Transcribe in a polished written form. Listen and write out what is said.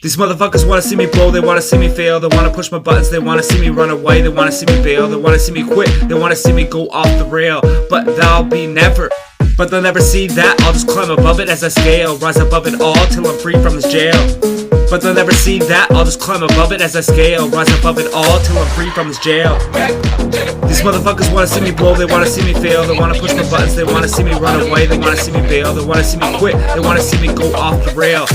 These motherfuckers wanna see me blow, they wanna see me fail. They wanna push my buttons, they wanna see me run away. They wanna see me bail, they wanna see me quit. They wanna see me go off the rail, but that'll be never. But they'll never see that, I'll just climb above it as I scale. Rise above it all till I'm free from this jail. But they'll never see that, I'll just climb above it as I scale. Rise above it all till I'm free from this jail. These motherfuckers wanna see me blow, they wanna see me fail. They wanna push my buttons, they wanna see me run away. They wanna see me bail, they wanna see me quit. They wanna see me go off the rail.